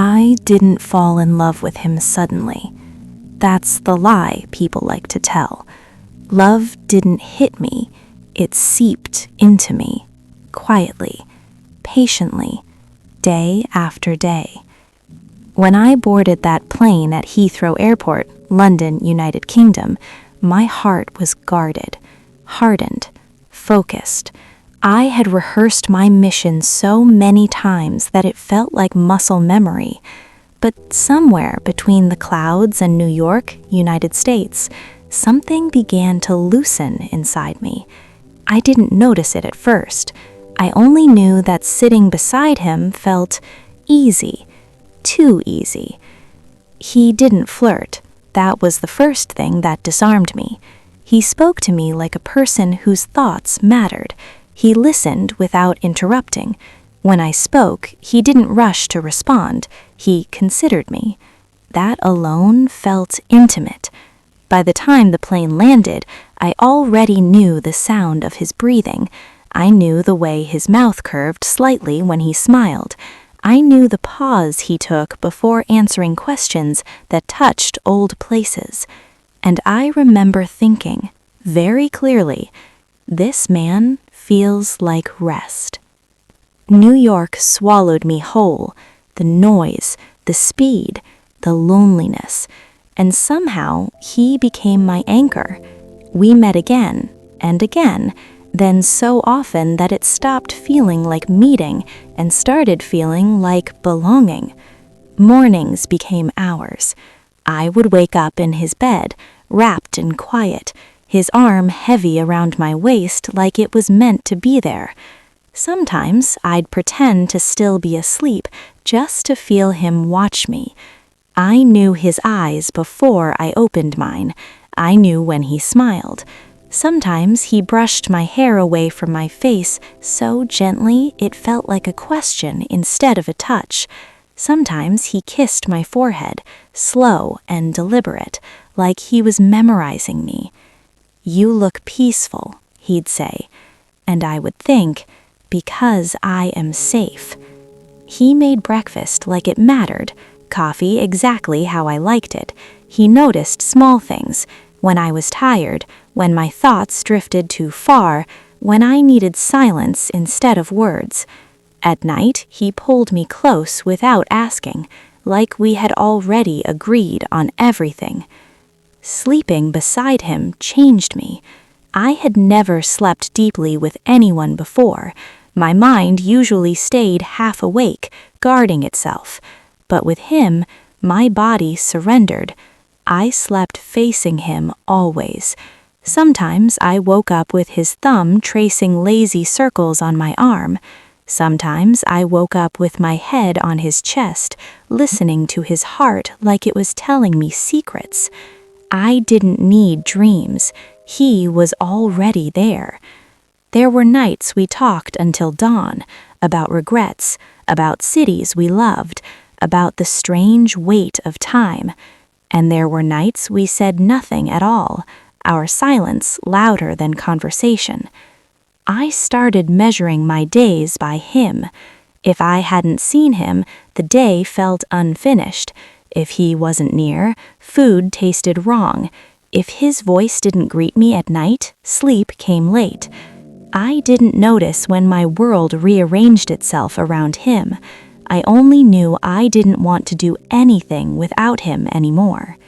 I didn't fall in love with him suddenly. That's the lie people like to tell. Love didn't hit me, it seeped into me, quietly, patiently, day after day. When I boarded that plane at Heathrow Airport, London, United Kingdom, my heart was guarded, hardened, focused. I had rehearsed my mission so many times that it felt like muscle memory. But somewhere between the clouds and New York, United States, something began to loosen inside me. I didn't notice it at first. I only knew that sitting beside him felt easy, too easy. He didn't flirt. That was the first thing that disarmed me. He spoke to me like a person whose thoughts mattered. He listened without interrupting. When I spoke, he didn't rush to respond. He considered me. That alone felt intimate. By the time the plane landed, I already knew the sound of his breathing. I knew the way his mouth curved slightly when he smiled. I knew the pause he took before answering questions that touched old places. And I remember thinking, very clearly, this man feels like rest. New York swallowed me whole, the noise, the speed, the loneliness, and somehow he became my anchor. We met again and again, then so often that it stopped feeling like meeting and started feeling like belonging. Mornings became hours. I would wake up in his bed, wrapped in quiet, his arm heavy around my waist like it was meant to be there. Sometimes I'd pretend to still be asleep just to feel him watch me. I knew his eyes before I opened mine. I knew when he smiled. Sometimes he brushed my hair away from my face so gently it felt like a question instead of a touch. Sometimes he kissed my forehead, slow and deliberate, like he was memorizing me. "You look peaceful," he'd say, and I would think, because I am safe. He made breakfast like it mattered, coffee exactly how I liked it. He noticed small things, when I was tired, when my thoughts drifted too far, when I needed silence instead of words. At night, he pulled me close without asking, like we had already agreed on everything. Sleeping beside him changed me. I had never slept deeply with anyone before. My mind usually stayed half awake, guarding itself. But with him, my body surrendered. I slept facing him always. Sometimes I woke up with his thumb tracing lazy circles on my arm. Sometimes I woke up with my head on his chest, listening to his heart like it was telling me secrets. I didn't need dreams. He was already there. There were nights we talked until dawn, about regrets, about cities we loved, about the strange weight of time. And there were nights we said nothing at all, our silence louder than conversation. I started measuring my days by him. If I hadn't seen him, the day felt unfinished. If he wasn't near, food tasted wrong. If his voice didn't greet me at night, sleep came late. I didn't notice when my world rearranged itself around him. I only knew I didn't want to do anything without him anymore.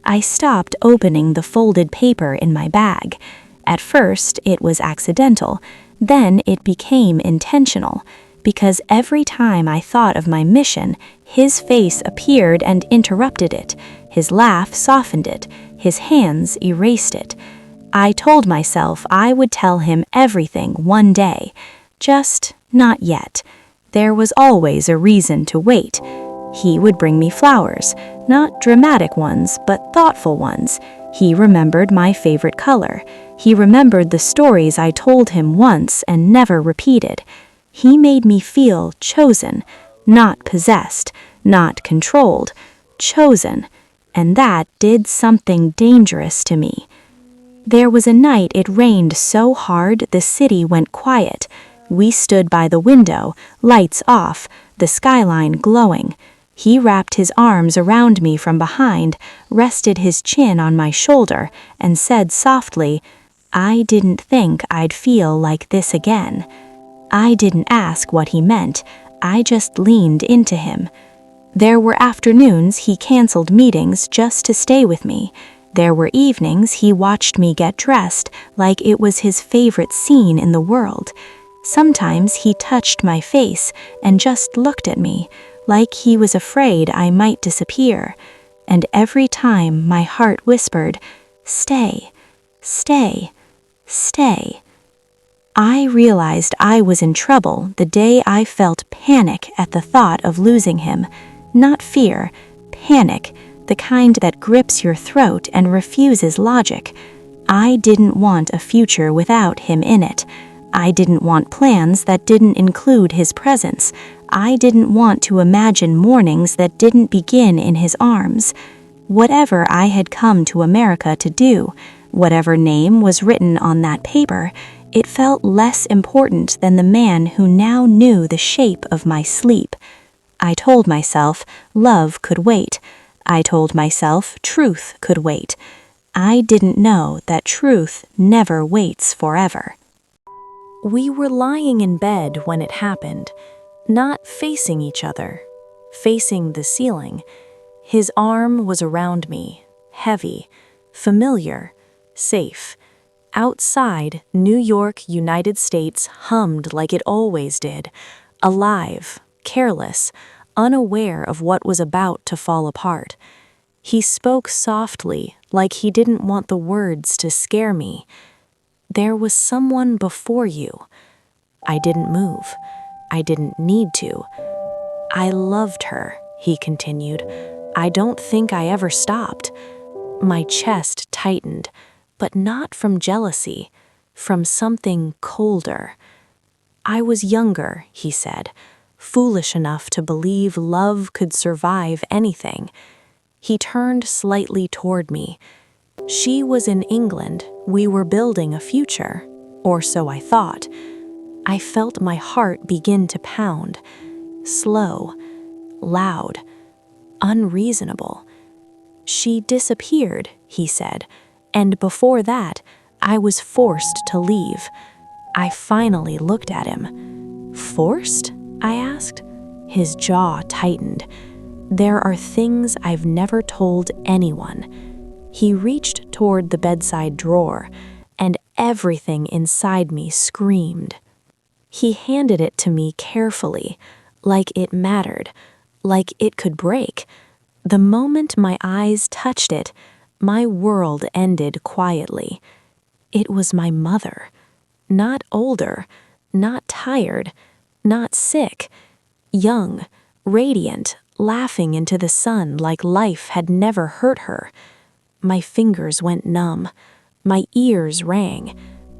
I stopped opening the folded paper in my bag. At first, it was accidental. Then it became intentional. Because every time I thought of my mission, his face appeared and interrupted it. His laugh softened it. His hands erased it. I told myself I would tell him everything one day. Just not yet. There was always a reason to wait. He would bring me flowers, not dramatic ones, but thoughtful ones. He remembered my favorite color. He remembered the stories I told him once and never repeated. He made me feel chosen, not possessed, not controlled, chosen, and that did something dangerous to me. There was a night it rained so hard the city went quiet. We stood by the window, lights off, the skyline glowing. He wrapped his arms around me from behind, rested his chin on my shoulder, and said softly, "I didn't think I'd feel like this again." I didn't ask what he meant. I just leaned into him. There were afternoons he canceled meetings just to stay with me. There were evenings he watched me get dressed like it was his favorite scene in the world. Sometimes he touched my face and just looked at me, like he was afraid I might disappear. And every time my heart whispered, "Stay, stay, stay." I realized I was in trouble the day I felt panic at the thought of losing him. Not fear, panic, the kind that grips your throat and refuses logic. I didn't want a future without him in it. I didn't want plans that didn't include his presence. I didn't want to imagine mornings that didn't begin in his arms. Whatever I had come to America to do, whatever name was written on that paper, it felt less important than the man who now knew the shape of my sleep. I told myself love could wait. I told myself truth could wait. I didn't know that truth never waits forever. We were lying in bed when it happened, not facing each other, facing the ceiling. His arm was around me, heavy, familiar, safe. Outside, New York, United States hummed like it always did, alive, careless, unaware of what was about to fall apart. He spoke softly, like he didn't want the words to scare me. "There was someone before you." I didn't move. I didn't need to. "I loved her," he continued. "I don't think I ever stopped." My chest tightened, but not from jealousy, from something colder. "I was younger," he said, "foolish enough to believe love could survive anything." He turned slightly toward me. "She was in England. We were building a future, or so I thought." I felt my heart begin to pound. Slow, loud, unreasonable. "She disappeared," he said, "and before that, I was forced to leave." I finally looked at him. "Forced?" I asked. His jaw tightened. "There are things I've never told anyone." He reached toward the bedside drawer, and everything inside me screamed. He handed it to me carefully, like it mattered, like it could break. The moment my eyes touched it, my world ended quietly. It was my mother. Not older, not tired, not sick. Young, radiant, laughing into the sun like life had never hurt her. My fingers went numb. My ears rang.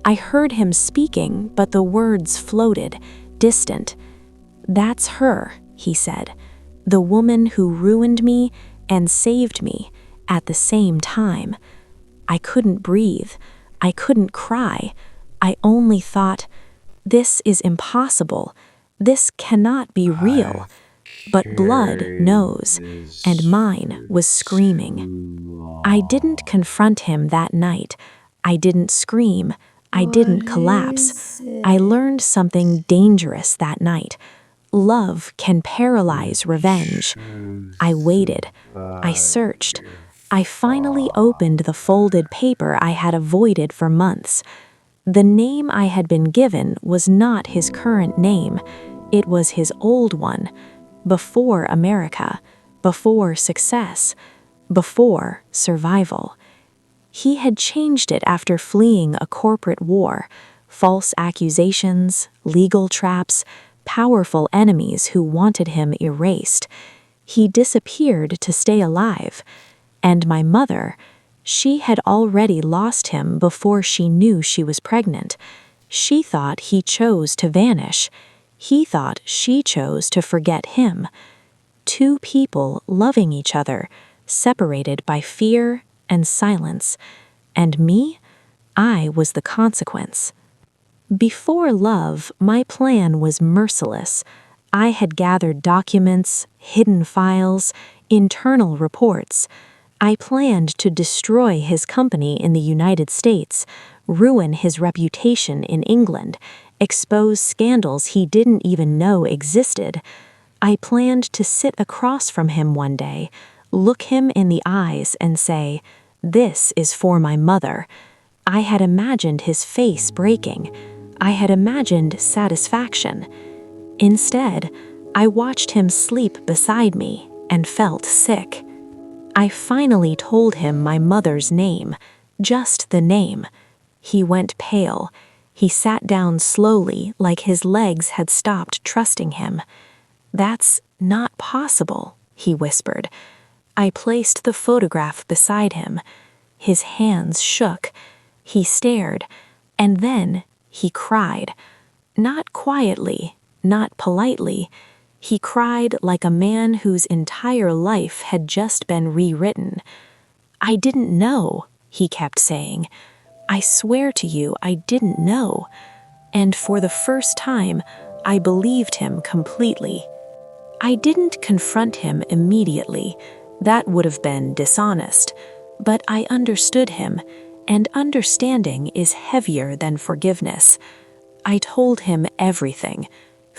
I heard him speaking, but the words floated, distant. "That's her," he said. "The woman who ruined me and saved me at the same time." I couldn't breathe. I couldn't cry. I only thought, "This is impossible. This cannot be real." But blood knows, and mine was screaming. I didn't confront him that night. I didn't scream. I didn't collapse. I learned something dangerous that night. Love can paralyze revenge. I waited. I searched. I finally opened the folded paper I had avoided for months. The name I had been given was not his current name. It was his old one. Before America, before success, before survival. He had changed it after fleeing a corporate war, false accusations, legal traps, powerful enemies who wanted him erased. He disappeared to stay alive. And my mother, she had already lost him before she knew she was pregnant. She thought he chose to vanish. He thought she chose to forget him. Two people loving each other, separated by fear and silence. And me? I was the consequence. Before love, my plan was merciless. I had gathered documents, hidden files, internal reports. I planned to destroy his company in the United States, ruin his reputation in England, expose scandals he didn't even know existed. I planned to sit across from him one day, look him in the eyes and say, "This is for my mother." I had imagined his face breaking. I had imagined satisfaction. Instead, I watched him sleep beside me and felt sick. I finally told him my mother's name, just the name. He went pale. He sat down slowly, like his legs had stopped trusting him. "That's not possible," he whispered. I placed the photograph beside him. His hands shook. He stared, and then he cried. Not quietly, not politely. He cried like a man whose entire life had just been rewritten. "I didn't know," he kept saying. "I swear to you, I didn't know." And for the first time, I believed him completely. I didn't confront him immediately. That would have been dishonest. But I understood him, and understanding is heavier than forgiveness. I told him everything: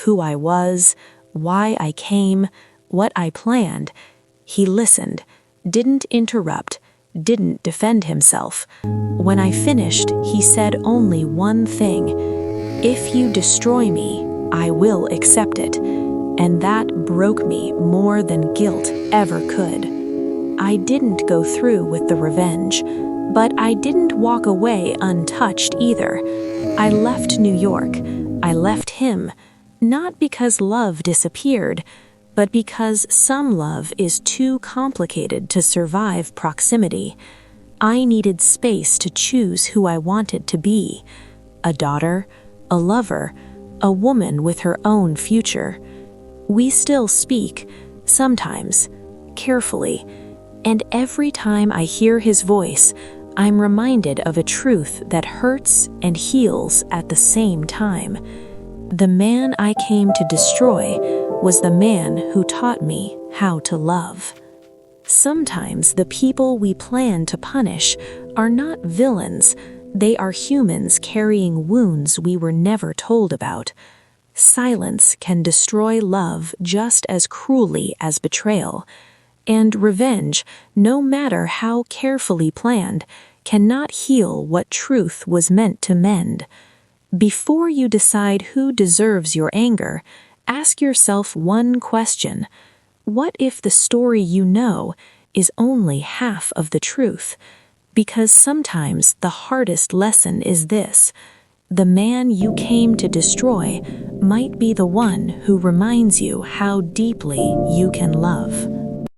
who I was, why I came, what I planned. He listened, didn't interrupt, didn't defend himself. When I finished, he said only one thing: "If you destroy me, I will accept it." And that broke me more than guilt ever could. I didn't go through with the revenge, but I didn't walk away untouched either. I left New York. I left him, not because love disappeared, but because some love is too complicated to survive proximity. I needed space to choose who I wanted to be: a daughter, a lover, a woman with her own future. We still speak, sometimes, carefully, and every time I hear his voice, I'm reminded of a truth that hurts and heals at the same time. The man I came to destroy was the man who taught me how to love. Sometimes the people we plan to punish are not villains. They are humans carrying wounds we were never told about. Silence can destroy love just as cruelly as betrayal. And revenge, no matter how carefully planned, cannot heal what truth was meant to mend. Before you decide who deserves your anger, ask yourself one question: what if the story you know is only half of the truth? Because sometimes the hardest lesson is this: the man you came to destroy might be the one who reminds you how deeply you can love.